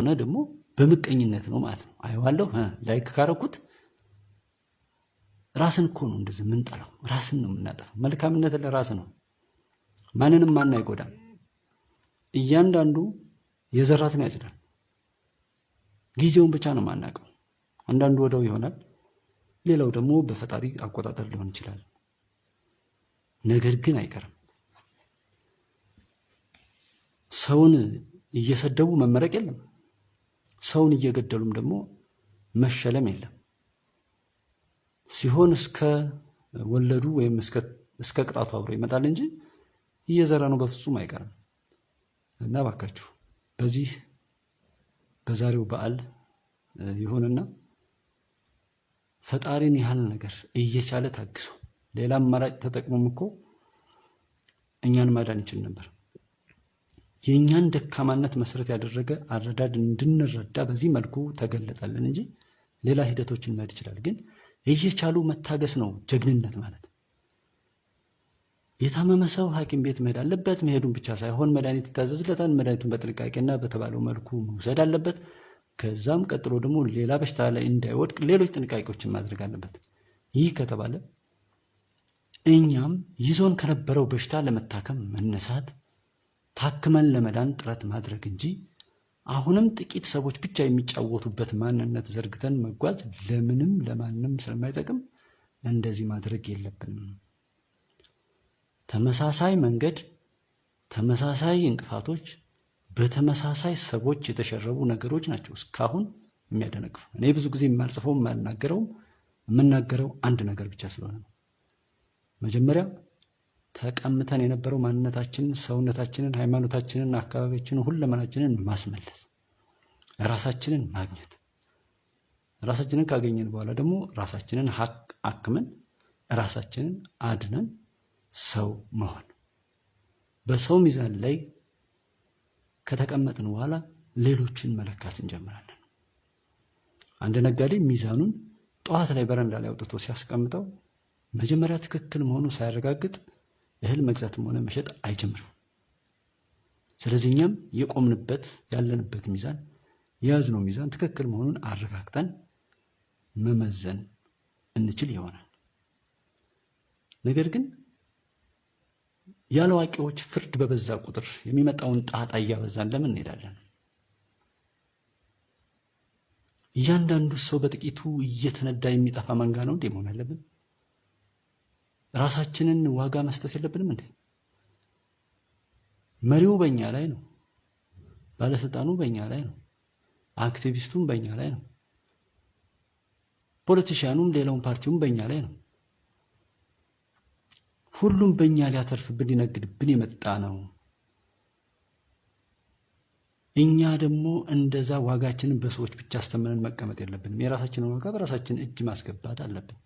ሆነ ደግሞ በምቀኝነት ነው ማለት ነው። አይዋለሁ ላይክ ካረኩት ራስን እኮ ነው እንደዚህ የምንጠላው፣ ራስን ነው የምናጠፋው። መልካምነት ለራስ ነው፣ ማንንም ማን አይጎዳም። እያንዳንዱ የዘራትን ያጭዳል። ጊዜውን ብቻ ነው የማናውቀው። አንዳንዱ ወደው ይሆናል፣ ሌላው ደግሞ በፈጣሪ አቆጣጠር ሊሆን ይችላል። ነገር ግን አይቀርም። ሰውን እየሰደቡ መመረቅ የለም፣ ሰውን እየገደሉም ደግሞ መሸለም የለም። ሲሆን እስከ ወለዱ ወይም እስከ ቅጣቱ አብሮ ይመጣል እንጂ እየዘራ ነው በፍጹም አይቀርም። እና ባካችሁ በዛሬው በዓል ይሁንና ፈጣሪን ያህል ነገር እየቻለ ታግሶ ሌላ አማራጭ ተጠቅሞም እኮ እኛን ማዳን ይችል ነበር። የእኛን ደካማነት መሰረት ያደረገ አረዳድ እንድንረዳ በዚህ መልኩ ተገለጠልን እንጂ ሌላ ሂደቶችን መሄድ ይችላል። ግን እየቻሉ መታገስ ነው ጀግንነት ማለት። የታመመ ሰው ሐኪም ቤት መሄድ አለበት። መሄዱን ብቻ ሳይሆን መድኃኒት ይታዘዝለታል። መድኃኒቱን በጥንቃቄና በተባለው መልኩ መውሰድ አለበት። ከዛም ቀጥሎ ደግሞ ሌላ በሽታ ላይ እንዳይወድቅ ሌሎች ጥንቃቄዎችን ማድረግ አለበት። ይህ ከተባለ እኛም ይዞን ከነበረው በሽታ ለመታከም መነሳት፣ ታክመን ለመዳን ጥረት ማድረግ እንጂ አሁንም ጥቂት ሰዎች ብቻ የሚጫወቱበት ማንነት ዘርግተን መጓዝ ለምንም ለማንም ስለማይጠቅም እንደዚህ ማድረግ የለብንም። ተመሳሳይ መንገድ፣ ተመሳሳይ እንቅፋቶች፣ በተመሳሳይ ሰዎች የተሸረቡ ነገሮች ናቸው እስካሁን የሚያደነቅፉ። እኔ ብዙ ጊዜ የማልጽፈው የምናገረው አንድ ነገር ብቻ ስለሆነ ነው። መጀመሪያ ተቀምተን የነበረው ማንነታችንን፣ ሰውነታችንን፣ ሃይማኖታችንን፣ አካባቢያችንን፣ ሁለመናችንን ማስመለስ፣ ራሳችንን ማግኘት። ራሳችንን ካገኘን በኋላ ደግሞ ራሳችንን አክመን ራሳችንን አድነን ሰው መሆን። በሰው ሚዛን ላይ ከተቀመጥን በኋላ ሌሎችን መለካት እንጀምራለን። አንድ ነጋዴ ሚዛኑን ጠዋት ላይ በረንዳ ላይ አውጥቶ ሲያስቀምጠው መጀመሪያ ትክክል መሆኑ ሳያረጋግጥ እህል መግዛትም ሆነ መሸጥ አይጀምርም። ስለዚህ እኛም የቆምንበት ያለንበት ሚዛን፣ የያዝነው ሚዛን ትክክል መሆኑን አረጋግጠን መመዘን እንችል ይሆናል። ነገር ግን ያለ አዋቂዎች ፍርድ በበዛ ቁጥር የሚመጣውን ጣጣ እያበዛን ለምን እንሄዳለን? እያንዳንዱ ሰው በጥቂቱ እየተነዳ የሚጠፋ መንጋ ነው እንዴ መሆን ያለብን? ራሳችንን ዋጋ መስጠት የለብንም እንዴ? መሪው በእኛ ላይ ነው፣ ባለስልጣኑ በእኛ ላይ ነው፣ አክቲቪስቱም በእኛ ላይ ነው፣ ፖለቲሻኑም ሌላውን ፓርቲውም በእኛ ላይ ነው። ሁሉም በእኛ ሊያተርፍብን ሊነግድብን የመጣ ነው። እኛ ደግሞ እንደዛ ዋጋችንን በሰዎች ብቻ አስተምረን መቀመጥ የለብንም። የራሳችንን ዋጋ በራሳችን እጅ ማስገባት አለብን።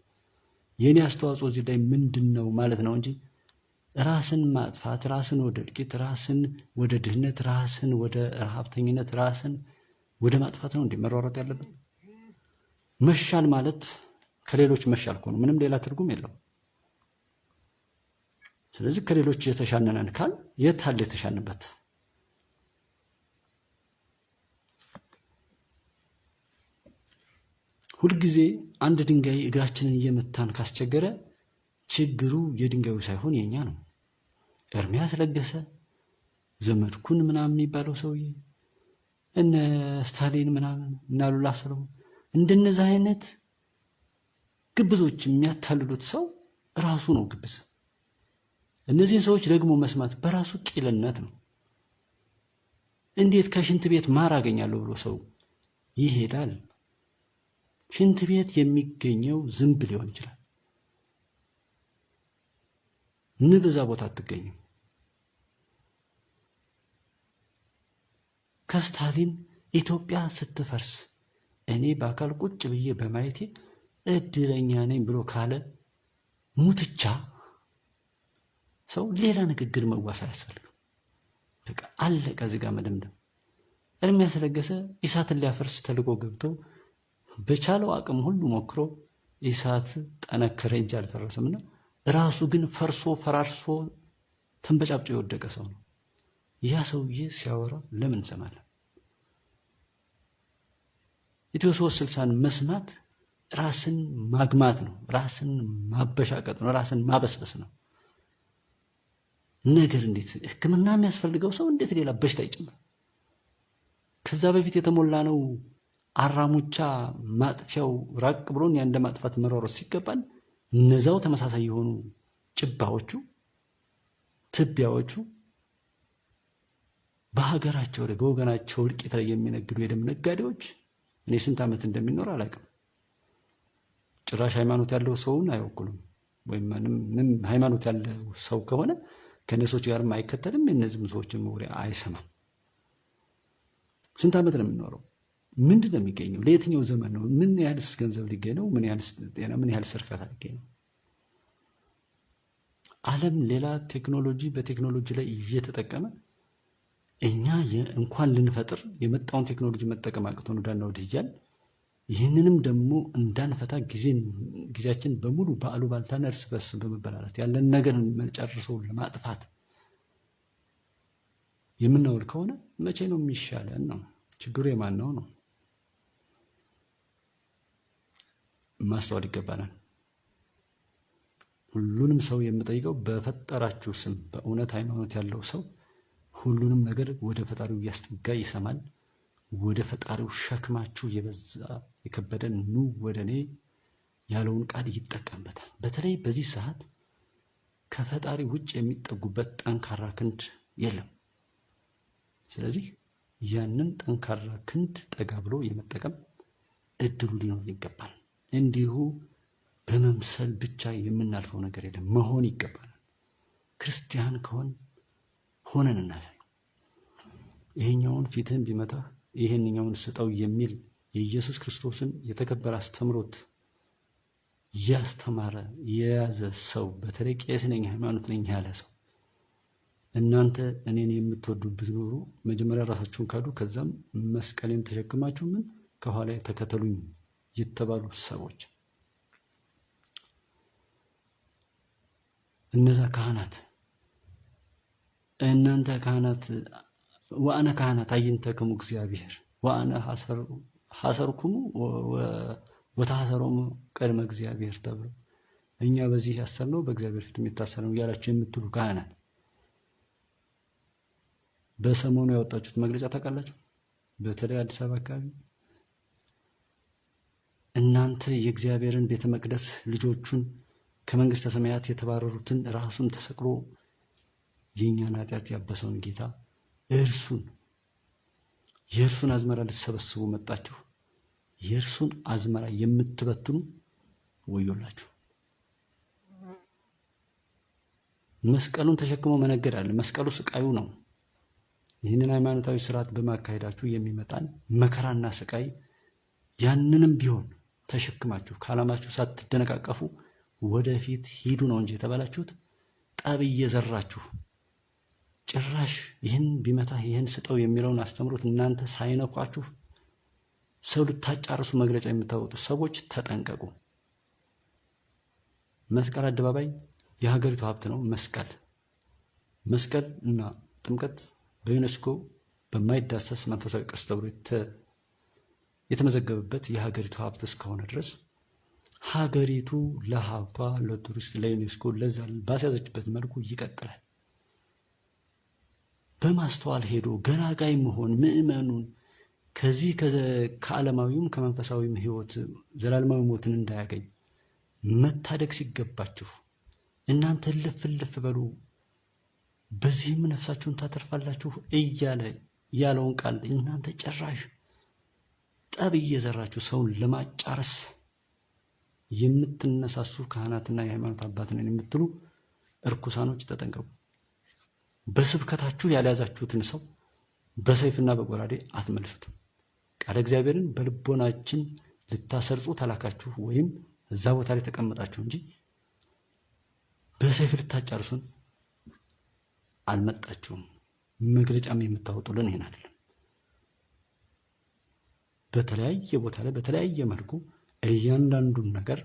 የኔ አስተዋጽኦ እዚህ ላይ ምንድን ነው ማለት ነው እንጂ ራስን ማጥፋት፣ ራስን ወደ እልቂት፣ ራስን ወደ ድህነት፣ ራስን ወደ ረሃብተኝነት፣ ራስን ወደ ማጥፋት ነው እንዴ መሯሯጥ ያለብን? መሻል ማለት ከሌሎች መሻል እኮ ነው። ምንም ሌላ ትርጉም የለውም። ስለዚህ ከሌሎች የተሻነነን ካል የት አለ የተሻንበት? ሁልጊዜ አንድ ድንጋይ እግራችንን እየመታን ካስቸገረ ችግሩ የድንጋዩ ሳይሆን የኛ ነው። ኤርሚያስ ለገሰ፣ ዘመድኩን ምናምን የሚባለው ሰውዬ፣ እነ ስታሊን ምናምን እና ሉላ ሰለሞን እንደነዚህ አይነት ግብዞች የሚያታልሉት ሰው ራሱ ነው ግብዝ። እነዚህን ሰዎች ደግሞ መስማት በራሱ ቂልነት ነው። እንዴት ከሽንት ቤት ማር አገኛለሁ ብሎ ሰው ይሄዳል? ሽንት ቤት የሚገኘው ዝንብ ሊሆን ይችላል። ንብ እዛ ቦታ አትገኝም። ከስታሊን ኢትዮጵያ ስትፈርስ እኔ በአካል ቁጭ ብዬ በማየቴ እድለኛ ነኝ ብሎ ካለ ሙትቻ ሰው ሌላ ንግግር መዋስ አያስፈልግም። በቃ አለቀ። እዚህ ጋር መደምደም። ኤርሚያስ ለገሰ ኢሳትን ሊያፈርስ ተልጎ ገብቶ በቻለው አቅም ሁሉ ሞክሮ ኢሳት ጠነከረ እንጂ አልፈረሰምና ራሱ ግን ፈርሶ ፈራርሶ ተንበጫብጮ የወደቀ ሰው ነው። ያ ሰውዬ ሲያወራ ለምን እንሰማለን? ኢትዮ 360ን መስማት ራስን ማግማት ነው፣ ራስን ማበሻቀጥ ነው፣ ራስን ማበስበስ ነው። ነገር እንዴት ሕክምና የሚያስፈልገው ሰው እንዴት ሌላ በሽታ ይጨምራል? ከዛ በፊት የተሞላ ነው አራሙቻ ማጥፊያው ራቅ ብሎን ያንደ ማጥፋት መሯሯጥ ሲገባል እነዛው ተመሳሳይ የሆኑ ጭባዎቹ ትቢያዎቹ በሀገራቸው ላይ በወገናቸው እልቂት ላይ የሚነግዱ የደም ነጋዴዎች እኔ ስንት ዓመት እንደሚኖር አላውቅም። ጭራሽ ሃይማኖት ያለው ሰውን አይወክሉም። ወይም ምንም ሃይማኖት ያለው ሰው ከሆነ ከነሶች ጋርም አይከተልም፣ የእነዚህም ሰዎችን ወሬ አይሰማም። ስንት ዓመት ነው የሚኖረው? ምንድን ነው የሚገኘው? ለየትኛው ዘመን ነው? ምን ያህልስ ገንዘብ ሊገኝ ነው? ምን ያህልስ ጤና፣ ምን ያህልስ እርካታ ሊገኝ ነው? ዓለም ሌላ ቴክኖሎጂ በቴክኖሎጂ ላይ እየተጠቀመ እኛ እንኳን ልንፈጥር የመጣውን ቴክኖሎጂ መጠቀም አቅቶን ወዳና ወዲህ እያልን ይህንንም ደግሞ እንዳንፈታ ጊዜያችን በሙሉ በአሉባልታና እርስ በርስ በመበላላት ያለን ነገር ጨርሰው ለማጥፋት የምናውል ከሆነ መቼ ነው የሚሻለን? ነው ችግሩ። የማን ነው? ማስተዋል ይገባናል። ሁሉንም ሰው የምጠይቀው በፈጠራችሁ ስም በእውነት ሃይማኖት ያለው ሰው ሁሉንም ነገር ወደ ፈጣሪው እያስጠጋ ይሰማል። ወደ ፈጣሪው ሸክማችሁ የበዛ የከበደን ኑ ወደ እኔ ያለውን ቃል ይጠቀምበታል። በተለይ በዚህ ሰዓት ከፈጣሪ ውጭ የሚጠጉበት ጠንካራ ክንድ የለም። ስለዚህ ያንን ጠንካራ ክንድ ጠጋ ብሎ የመጠቀም እድሉ ሊኖር ይገባል። እንዲሁ በመምሰል ብቻ የምናልፈው ነገር የለም፣ መሆን ይገባል። ክርስቲያን ከሆን ሆነን እናሳይ። ይሄኛውን ፊትህን ቢመታ ይሄንኛውን ስጠው የሚል የኢየሱስ ክርስቶስን የተከበረ አስተምሮት ያስተማረ የያዘ ሰው፣ በተለይ ቄስ ነኝ ሃይማኖት ነኝ ያለ ሰው እናንተ እኔን የምትወዱ ብትኖሩ መጀመሪያ ራሳችሁን ካዱ፣ ከዛም መስቀሌን ተሸክማችሁ ምን ከኋላ ተከተሉኝ የተባሉ ሰዎች እነዛ ካህናት እናንተ ካህናት ወአነ ካህናት አይንተክሙ እግዚአብሔር ወአነ ሐሰርኩሙ ወታሐሰሮሙ ቀድመ እግዚአብሔር ተብሎ እኛ በዚህ ያሰርነው በእግዚአብሔር ፊት የሚታሰር ነው እያላችሁ የምትሉ ካህናት በሰሞኑ ያወጣችሁት መግለጫ ታውቃላችሁ? በተለይ አዲስ አበባ አካባቢ እናንተ የእግዚአብሔርን ቤተ መቅደስ ልጆቹን ከመንግስተ ሰማያት የተባረሩትን ራሱን ተሰቅሎ የእኛን ኃጢአት ያበሰውን ጌታ የእርሱን አዝመራ ልትሰበስቡ መጣችሁ። የእርሱን አዝመራ የምትበትኑ ወዮላችሁ። መስቀሉን ተሸክሞ መነገድ አለ። መስቀሉ ስቃዩ ነው። ይህንን ሃይማኖታዊ ስርዓት በማካሄዳችሁ የሚመጣን መከራና ስቃይ ያንንም ቢሆን ተሸክማችሁ ከዓላማችሁ ሳትደነቃቀፉ ወደፊት ሂዱ ነው እንጂ የተባላችሁት ጠብ እየዘራችሁ ጭራሽ ይህን ቢመታ ይህን ስጠው የሚለውን አስተምሮት እናንተ ሳይነኳችሁ ሰው ልታጫርሱ መግለጫ የምታወጡ ሰዎች ተጠንቀቁ። መስቀል አደባባይ የሀገሪቱ ሀብት ነው። መስቀል እና ጥምቀት በዩኔስኮ በማይዳሰስ መንፈሳዊ ቅርስ ተብሎ የተመዘገበበት የሀገሪቱ ሀብት እስከሆነ ድረስ ሀገሪቱ ለሀብቷ ለቱሪስት ለዩኔስኮ ለዛ ባስያዘችበት መልኩ ይቀጥላል። በማስተዋል ሄዶ ገላጋይ መሆን ምዕመኑን ከዚህ ከዓለማዊውም ከመንፈሳዊም ሕይወት ዘላለማዊ ሞትን እንዳያገኝ መታደግ ሲገባችሁ እናንተ ልፍ በሉ በዚህም ነፍሳችሁን ታተርፋላችሁ እያለ ያለውን ቃል እናንተ ጭራሽ ጠብ እየዘራችሁ ሰውን ለማጫረስ የምትነሳሱ ካህናትና የሃይማኖት አባት ነን የምትሉ እርኩሳኖች ተጠንቀቁ። በስብከታችሁ ያልያዛችሁትን ሰው በሰይፍና በጎራዴ አትመልሱት። ቃለ እግዚአብሔርን በልቦናችን ልታሰርጹ ተላካችሁ ወይም እዛ ቦታ ላይ ተቀመጣችሁ እንጂ በሰይፍ ልታጫርሱን አልመጣችሁም። መግለጫም የምታወጡልን ይሄን አይደለም። በተለያየ ቦታ ላይ በተለያየ መልኩ እያንዳንዱን ነገር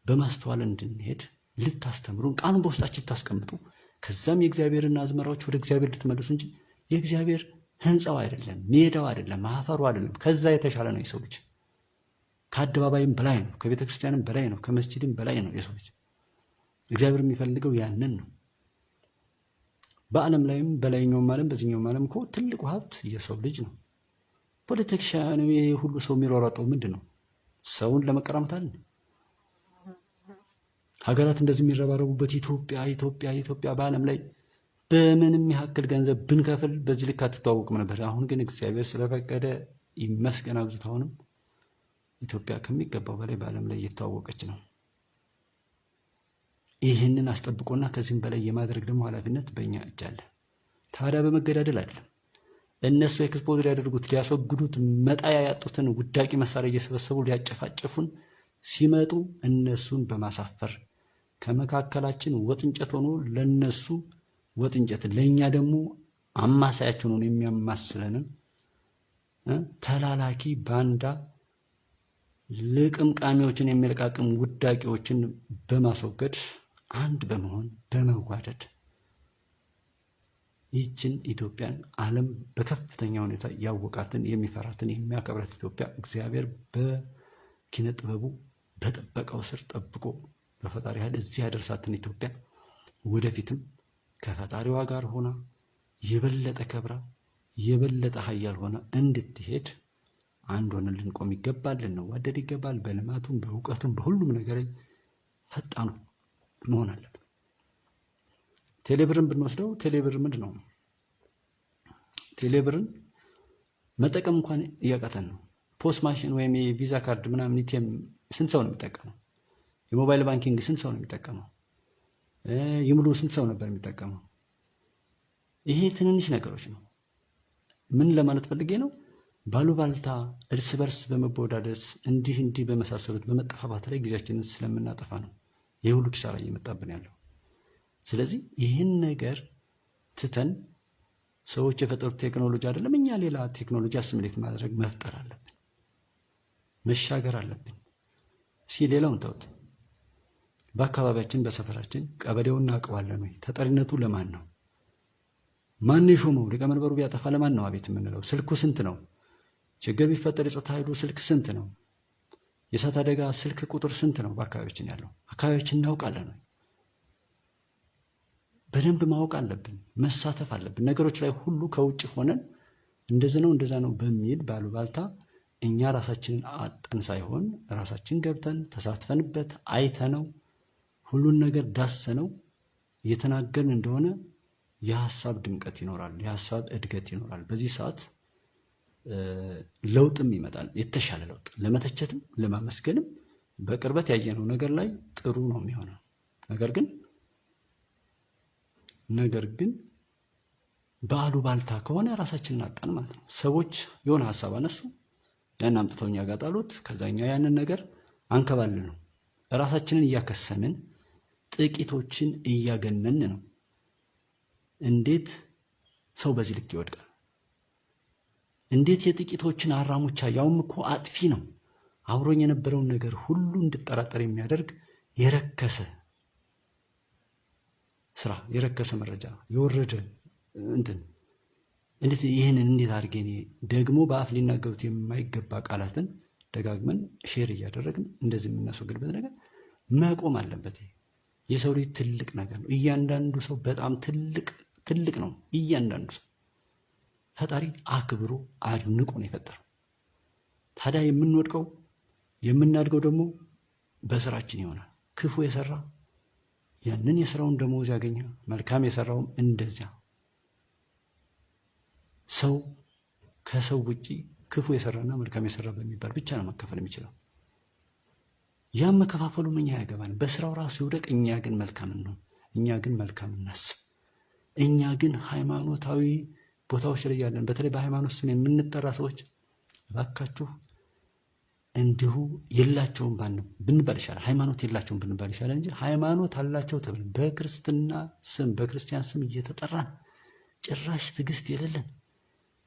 በማስተዋል እንድንሄድ ልታስተምሩን ቃሉን በውስጣችን ልታስቀምጡ ከዛም የእግዚአብሔርን አዝመራዎች ወደ እግዚአብሔር ልትመልሱ እንጂ የእግዚአብሔር ህንፃው አይደለም፣ ሜዳው አይደለም፣ አፈሩ አይደለም። ከዛ የተሻለ ነው የሰው ልጅ። ከአደባባይም በላይ ነው፣ ከቤተ ክርስቲያንም በላይ ነው፣ ከመስጂድም በላይ ነው የሰው ልጅ። እግዚአብሔር የሚፈልገው ያንን ነው። በዓለም ላይም በላይኛውም ዓለም በዚህኛውም ዓለም እኮ ትልቁ ሀብት የሰው ልጅ ነው። ፖለቲክሻን ሁሉ ሰው የሚሯሯጠው ምንድን ነው? ሰውን ለመቀራመት አለ። ሀገራት እንደዚህ የሚረባረቡበት ኢትዮጵያ ኢትዮጵያ ኢትዮጵያ በዓለም ላይ በምንም ያክል ገንዘብ ብንከፍል በዚህ ልክ አትተዋወቅም ነበር። አሁን ግን እግዚአብሔር ስለፈቀደ ይመስገን አብዝቶ አሁንም ኢትዮጵያ ከሚገባው በላይ በዓለም ላይ እየተዋወቀች ነው። ይህንን አስጠብቆና ከዚህም በላይ የማድረግ ደግሞ ኃላፊነት በእኛ እጅ አለ። ታዲያ በመገዳደል አይደለም። እነሱ ኤክስፖዝ ሊያደርጉት ሊያስወግዱት መጣያ ያጡትን ውዳቂ መሳሪያ እየሰበሰቡ ሊያጨፋጭፉን ሲመጡ እነሱን በማሳፈር ከመካከላችን ወጥ እንጨት ሆኖ ለነሱ ወጥ እንጨት ለኛ ደግሞ አማሳያችን ሆኖ የሚያማስለንን ተላላኪ ባንዳ ልቅምቃሚዎችን የሚለቃቅም ውዳቂዎችን በማስወገድ አንድ በመሆን በመዋደድ ይህችን ኢትዮጵያን ዓለም በከፍተኛ ሁኔታ ያወቃትን የሚፈራትን የሚያከብራት ኢትዮጵያ እግዚአብሔር በኪነ ጥበቡ በጠበቀው ስር ጠብቆ በፈጣሪ ኃይል እዚህ ያደርሳትን ኢትዮጵያ ወደፊትም ከፈጣሪዋ ጋር ሆና የበለጠ ከብራ የበለጠ ኃያል ሆና እንድትሄድ አንድ ሆነን ልንቆም ይገባል። ልንዋደድ ይገባል። በልማቱም በእውቀቱም በሁሉም ነገር ላይ ፈጣኑ መሆን አለብን። ቴሌብርን ብንወስደው ቴሌብር ምንድን ነው? ቴሌብርን መጠቀም እንኳን እያቃተን ነው። ፖስት ማሽን ወይም የቪዛ ካርድ ምናምን ኢቲኤም ስንት ሰው ነው የሚጠቀመው? የሞባይል ባንኪንግ ስንት ሰው ነው የሚጠቀመው? ይሙሉ ስንት ሰው ነበር የሚጠቀመው? ይሄ ትንንሽ ነገሮች ነው። ምን ለማለት ፈልጌ ነው? ባሉባልታ እርስ በርስ በመቦዳደስ እንዲህ በመሳሰሉት በመጠፋፋት ላይ ጊዜያችንን ስለምናጠፋ ነው ይህ ሁሉ ኪሳራ እየመጣብን ያለው። ስለዚህ ይህን ነገር ትተን ሰዎች የፈጠሩት ቴክኖሎጂ አይደለም፣ እኛ ሌላ ቴክኖሎጂ አስምሌት ማድረግ መፍጠር አለብን፣ መሻገር አለብን። እስኪ ሌላውን ተውት። በአካባቢያችን በሰፈራችን ቀበሌውን እናውቀዋለን ወይ? ተጠሪነቱ ለማን ነው? ማን የሾመው? ሊቀመንበሩ ቢያጠፋ ለማን ነው አቤት የምንለው? ስልኩ ስንት ነው? ችግር ቢፈጠር የጸጥታ ኃይሉ ስልክ ስንት ነው? የእሳት አደጋ ስልክ ቁጥር ስንት ነው? በአካባቢያችን ያለው አካባቢያችን እናውቃለን ወይ? በደንብ ማወቅ አለብን፣ መሳተፍ አለብን። ነገሮች ላይ ሁሉ ከውጭ ሆነን እንደዚህ ነው እንደዛ ነው በሚል ባሉባልታ እኛ ራሳችንን አጠን ሳይሆን ራሳችን ገብተን ተሳትፈንበት አይተነው ሁሉን ነገር ዳሰነው እየተናገርን እንደሆነ የሀሳብ ድምቀት ይኖራል፣ የሀሳብ እድገት ይኖራል። በዚህ ሰዓት ለውጥም ይመጣል፣ የተሻለ ለውጥ። ለመተቸትም ለማመስገንም በቅርበት ያየነው ነገር ላይ ጥሩ ነው የሚሆነው። ነገር ግን በአሉባልታ ከሆነ ራሳችንን አጣን ማለት ነው። ሰዎች የሆነ ሀሳብ አነሱ፣ ያን አምጥተው እኛ ጋር ጣሉት። ከዛኛ ያንን ነገር አንከባልን ነው፣ ራሳችንን እያከሰምን ጥቂቶችን እያገነን ነው። እንዴት ሰው በዚህ ልክ ይወድቃል? እንዴት የጥቂቶችን አራሙቻ፣ ያውም እኮ አጥፊ ነው፣ አብሮኝ የነበረውን ነገር ሁሉ እንድጠራጠር የሚያደርግ የረከሰ ስራ፣ የረከሰ መረጃ፣ የወረደ እንዴት ይህንን እንዴት አድርጌ እኔ ደግሞ በአፍ ሊናገሩት የማይገባ ቃላትን ደጋግመን ሼር እያደረግን እንደዚህ የምናስወግድበት ነገር መቆም አለበት። የሰው ልጅ ትልቅ ነገር ነው። እያንዳንዱ ሰው በጣም ትልቅ ነው። እያንዳንዱ ሰው ፈጣሪ አክብሮ አድንቆ ነው የፈጠረው። ታዲያ የምንወድቀው የምናድገው ደግሞ በስራችን ይሆናል። ክፉ የሰራ ያንን የስራውን ደመወዝ ያገኛል፣ መልካም የሰራውም እንደዚያ። ሰው ከሰው ውጪ ክፉ የሰራና መልካም የሰራ በሚባል ብቻ ነው መከፈል የሚችለው። ያም መከፋፈሉ እኛ ያገባን። በስራው ራሱ ይውደቅ፣ እኛ ግን መልካም ነው፣ እኛ ግን መልካም እናስብ። እኛ ግን ሃይማኖታዊ ቦታዎች ላይ ያለን፣ በተለይ በሃይማኖት ስም የምንጠራ ሰዎች እባካችሁ እንዲሁ የላቸውም ብንባል ይሻላል። ሃይማኖት የላቸውም ብንባል ይሻላል እንጂ ሃይማኖት አላቸው ተብለን በክርስትና ስም በክርስቲያን ስም እየተጠራን ጭራሽ ትዕግስት የሌለን፣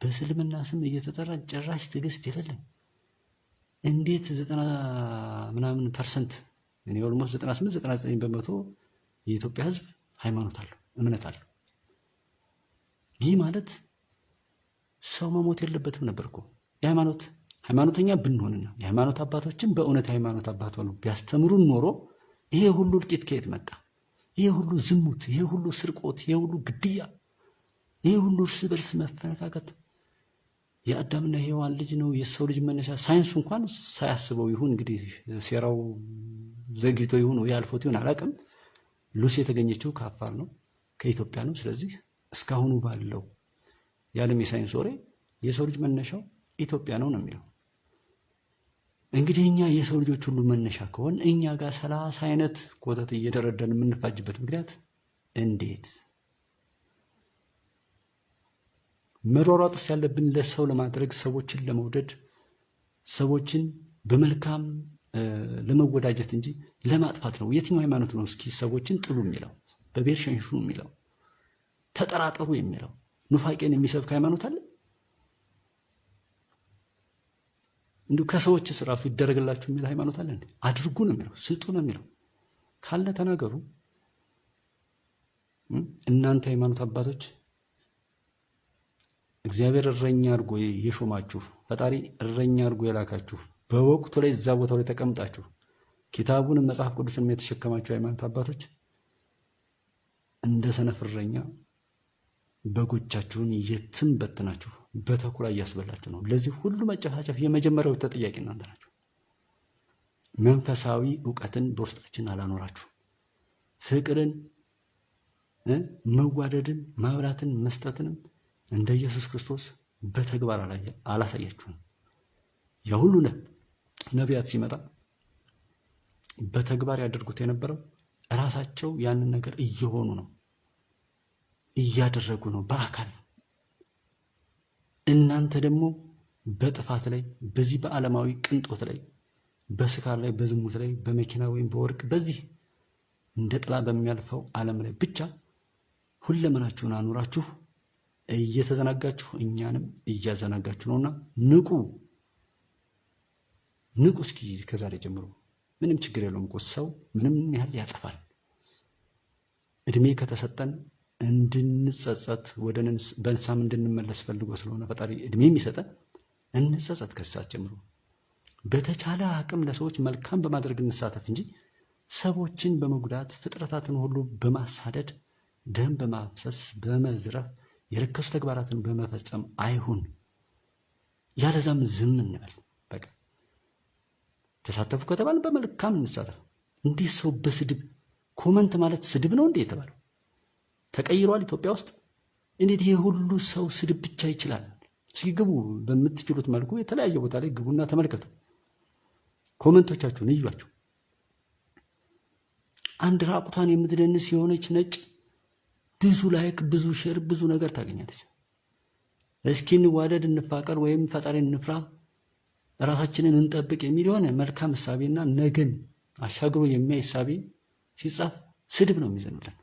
በእስልምና ስም እየተጠራን ጭራሽ ትዕግስት የሌለን። እንዴት 90% እኔ ኦልሞስት 98-99 በመቶ የኢትዮጵያ ሕዝብ ሃይማኖት አለው፣ እምነት አለው። ይህ ማለት ሰው መሞት የለበትም ነበር እኮ። ሃይማኖተኛ ብንሆንና የሃይማኖት አባቶችን በእውነት ሃይማኖት አባት ሆነው ቢያስተምሩን ኖሮ ይሄ ሁሉ እልቂት ከየት መጣ? ይሄ ሁሉ ዝሙት፣ ይሄ ሁሉ ስርቆት፣ ይሄ ሁሉ ግድያ፣ ይሄ ሁሉ እርስ በርስ መፈነካከት የአዳምና የሔዋን ልጅ ነው የሰው ልጅ መነሻ። ሳይንሱ እንኳን ሳያስበው ይሁን እንግዲህ ሴራው ዘግይቶ ይሁን ወይ አልፎት ይሁን አላውቅም፣ ሉሲ የተገኘችው ከአፋር ነው ከኢትዮጵያ ነው። ስለዚህ እስካሁኑ ባለው የዓለም የሳይንስ ወሬ የሰው ልጅ መነሻው ኢትዮጵያ ነው የሚለው። እንግዲህ እኛ የሰው ልጆች ሁሉ መነሻ ከሆን እኛ ጋር 30 አይነት ኮተት እየደረደን የምንፋጅበት ምክንያት እንዴት? መሯሯጥስ ያለብን ለሰው ለማድረግ፣ ሰዎችን ለመውደድ፣ ሰዎችን በመልካም ለመወዳጀት እንጂ ለማጥፋት ነው። የትኛው ሃይማኖት ነው እስኪ ሰዎችን ጥሉ የሚለው? በብሔር ሸንሹ የሚለው? ተጠራጠሩ የሚለው? ኑፋቄን የሚሰብክ ሃይማኖት አለ? እንዲሁ ከሰዎችስ ራሱ ይደረግላችሁ የሚል ሃይማኖት አለ? አድርጉ ነው የሚለው? ስጡ ነው የሚለው? ካለ ተናገሩ። እናንተ ሃይማኖት አባቶች እግዚአብሔር እረኛ አድርጎ የሾማችሁ፣ ፈጣሪ እረኛ አድርጎ የላካችሁ፣ በወቅቱ ላይ እዛ ቦታው ላይ ተቀምጣችሁ ኪታቡን መጽሐፍ ቅዱስን የተሸከማችሁ ሃይማኖት አባቶች እንደ ሰነፍ እረኛ በጎቻችሁን የትም በትናችሁ በተኩላ እያስበላችሁ ነው። ለዚህ ሁሉ መጨፋጨፍ የመጀመሪያው ተጠያቂ እናንተ ናችሁ። መንፈሳዊ ዕውቀትን በውስጣችን አላኖራችሁ። ፍቅርን፣ መዋደድን፣ ማብራትን፣ መስጠትንም እንደ ኢየሱስ ክርስቶስ በተግባር አላሳያችሁም። ያ ሁሉ ነቢያት ሲመጣ በተግባር ያደርጉት የነበረው ራሳቸው ያንን ነገር እየሆኑ ነው፣ እያደረጉ ነው በአካል። እናንተ ደግሞ በጥፋት ላይ፣ በዚህ በዓለማዊ ቅንጦት ላይ፣ በስካር ላይ፣ በዝሙት ላይ፣ በመኪና ወይም በወርቅ በዚህ እንደ ጥላ በሚያልፈው ዓለም ላይ ብቻ ሁለመናችሁን አኑራችሁ እየተዘናጋችሁ እኛንም እያዘናጋችሁ ነውና ንቁ። እስኪ ከዛሬ ጀምሮ ምንም ችግር የለውም እኮ ሰው ምንም ያህል ያጠፋል። እድሜ ከተሰጠን እንድንጸጸት ወደ በንሳም እንድንመለስ ፈልጎ ስለሆነ ፈጣሪ እድሜ የሚሰጠን እንጸጸት። ከሳት ጀምሮ በተቻለ አቅም ለሰዎች መልካም በማድረግ እንሳተፍ እንጂ ሰዎችን በመጉዳት ፍጥረታትን ሁሉ በማሳደድ ደም በማፍሰስ በመዝረፍ የረከሱ ተግባራትን በመፈጸም አይሁን። ያለዛም ዝም እንበል። በቃ ተሳተፉ ከተባለ በመልካም እንሳተፍ። እንዲህ ሰው በስድብ ኮመንት ማለት ስድብ ነው እንዴ የተባለው? ተቀይሯል ኢትዮጵያ ውስጥ። እንዴት ይሄ ሁሉ ሰው ስድብ ብቻ ይችላል? እስኪ ግቡ፣ በምትችሉት መልኩ የተለያየ ቦታ ላይ ግቡና ተመልከቱ። ኮመንቶቻችሁን እዩዋቸው። አንድ ራቁቷን የምትደንስ የሆነች ነጭ ብዙ ላይክ፣ ብዙ ሼር፣ ብዙ ነገር ታገኛለች። እስኪ እንዋደድ፣ እንፋቀር፣ ወይም ፈጣሪን እንፍራ፣ ራሳችንን እንጠብቅ የሚል የሆነ መልካም እሳቤና ነገን አሻግሮ የሚያይ እሳቤ ሲጻፍ ስድብ ነው የሚዘኑልን።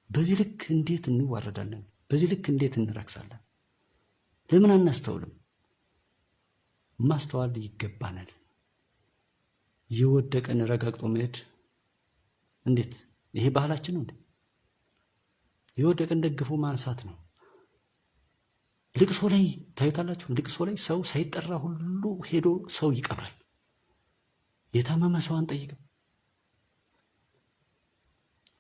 በዚህ ልክ እንዴት እንዋረዳለን? በዚህ ልክ እንዴት እንረክሳለን? ለምን አናስተውልም? ማስተዋል ይገባናል። የወደቀን ረጋግጦ መሄድ እንዴት? ይሄ ባህላችን ነው እንዴ? የወደቀን ደግፎ ማንሳት ነው። ልቅሶ ላይ ታዩታላችሁ። ልቅሶ ላይ ሰው ሳይጠራ ሁሉ ሄዶ ሰው ይቀብራል። የታመመ ሰው አንጠይቅም።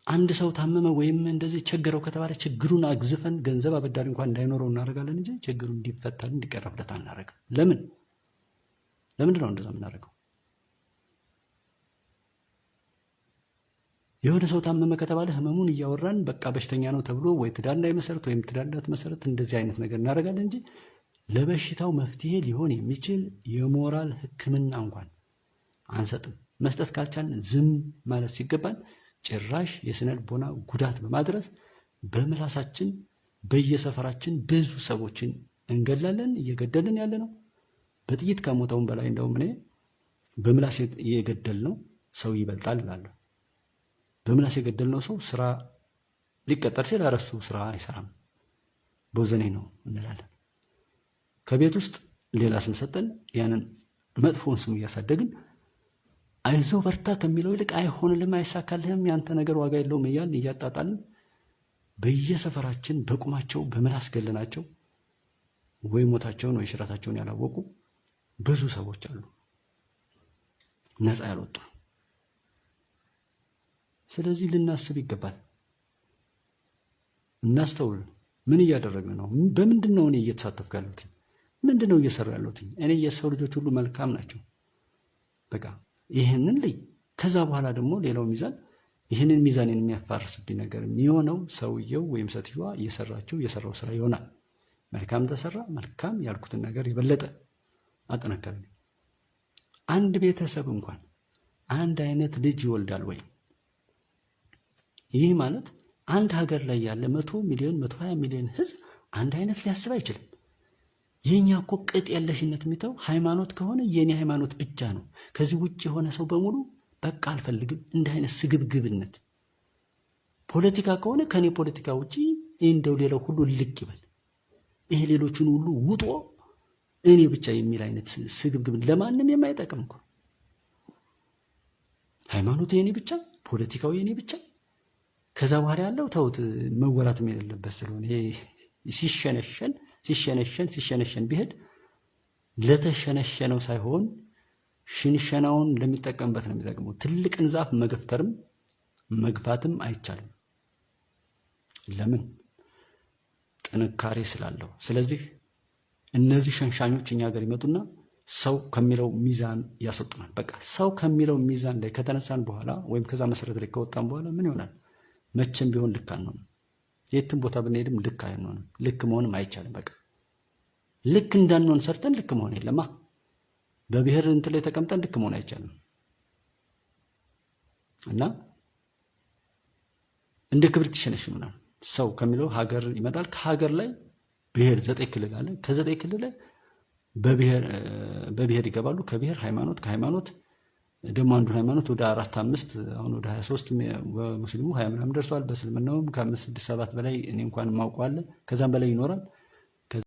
አንድ ሰው ታመመ ወይም እንደዚህ ቸገረው ከተባለ ችግሩን አግዝፈን ገንዘብ አበዳሪ እንኳን እንዳይኖረው እናደርጋለን እንጂ ችግሩን እንዲፈታል እንዲቀረፍለት አናደርግም። ለምንድን ነው እንደዛ የምናደርገው? የሆነ ሰው ታመመ ከተባለ ህመሙን እያወራን በቃ በሽተኛ ነው ተብሎ ወይ ትዳር እንዳይመሰረት ወይም ትዳር እንዳትመሰረት እንደዚህ አይነት ነገር እናደርጋለን እንጂ ለበሽታው መፍትሄ ሊሆን የሚችል የሞራል ሕክምና እንኳን አንሰጥም። መስጠት ካልቻልን ዝም ማለት ሲገባን ጭራሽ የስነ ልቦና ጉዳት በማድረስ በምላሳችን በየሰፈራችን ብዙ ሰዎችን እንገላለን። እየገደልን ያለ ነው። በጥይት ከሞተውን በላይ እንደውም እኔ በምላስ የገደልነው ሰው ይበልጣል እላለሁ። በምላስ የገደልነው ሰው ስራ ሊቀጠር ሲል እረሱ ስራ አይሰራም በወዘኔ ነው እንላለን። ከቤት ውስጥ ሌላ ስም ሰጠን፣ ያንን መጥፎውን ስም እያሳደግን አይዞ በርታ ከሚለው ይልቅ አይሆንልም፣ አይሳካልህም፣ ያንተ ነገር ዋጋ የለውም እያልን እያጣጣልን በየሰፈራችን በቁማቸው በምላስ ገለናቸው ወይ ሞታቸውን ወይ ሽረታቸውን ያላወቁ ብዙ ሰዎች አሉ፣ ነፃ ያልወጡ። ስለዚህ ልናስብ ይገባል፣ እናስተውል። ምን እያደረግን ነው? በምንድን ነው እኔ እየተሳተፍኩ ያለሁት? ምንድን ነው እየሰራሁ ያለሁት? እኔ የሰው ልጆች ሁሉ መልካም ናቸው። በቃ ይህንን ልይ። ከዛ በኋላ ደግሞ ሌላው ሚዛን፣ ይህንን ሚዛንን የሚያፋርስብኝ ነገር የሚሆነው ሰውየው ወይም ሴትዮዋ የሰራው ስራ ይሆናል። መልካም ተሰራ፣ መልካም ያልኩትን ነገር የበለጠ አጠነከረኝ። አንድ ቤተሰብ እንኳን አንድ አይነት ልጅ ይወልዳል ወይ? ይህ ማለት አንድ ሀገር ላይ ያለ 100 ሚሊዮን 120 ሚሊዮን ህዝብ አንድ አይነት ሊያስብ አይችልም። የኛ እኮ ቅጥ የለሽነት የሚተው ሃይማኖት ከሆነ የኔ ሃይማኖት ብቻ ነው፣ ከዚህ ውጭ የሆነ ሰው በሙሉ በቃ አልፈልግም። እንደ አይነት ስግብግብነት። ፖለቲካ ከሆነ ከኔ ፖለቲካ ውጪ እንደው ሌላው ሁሉ ልቅ ይበል፣ ይሄ ሌሎቹን ሁሉ ውጦ እኔ ብቻ የሚል አይነት ስግብግብ ለማንም የማይጠቅም እኮ። ሃይማኖት የኔ ብቻ፣ ፖለቲካው የኔ ብቻ። ከዛ በኋላ ያለው ተውት፣ መወራትም የሌለበት ስለሆነ ሲሸነሸን ቢሄድ ለተሸነሸነው ሳይሆን ሽንሸናውን ለሚጠቀምበት ነው የሚጠቅመው። ትልቅን ዛፍ መገፍተርም መግፋትም አይቻልም። ለምን? ጥንካሬ ስላለው። ስለዚህ እነዚህ ሸንሻኞች እኛ ሀገር ይመጡና ሰው ከሚለው ሚዛን ያስወጡናል። በቃ ሰው ከሚለው ሚዛን ላይ ከተነሳን በኋላ ወይም ከዛ መሰረት ላይ ከወጣን በኋላ ምን ይሆናል? መቼም ቢሆን ልክ አንሆንም። የትም ቦታ ብንሄድም ልክ አይሆንም። ልክ መሆንም አይቻልም። በቃ ልክ እንዳንሆን ሰርተን ልክ መሆን የለማ። በብሔር እንትን ላይ ተቀምጠን ልክ መሆን አይቻልም። እና እንደ ክብሪት ይሸነሽኑናል። ሰው ከሚለው ሀገር ይመጣል። ከሀገር ላይ ብሔር 9 ክልል አለ። ከ9 ክልል ላይ በብሔር ይገባሉ። ከብሔር ሃይማኖት፣ ከሃይማኖት ደግሞ አንዱን ሃይማኖት ወደ 4 5 አሁን ወደ 23 በሙስሊሙ 20 ምናምን ደርሷል። በእስልምናውም ከ5 6 7 በላይ እኔ እንኳን ማውቀዋለሁ። ከዛም በላይ ይኖራል።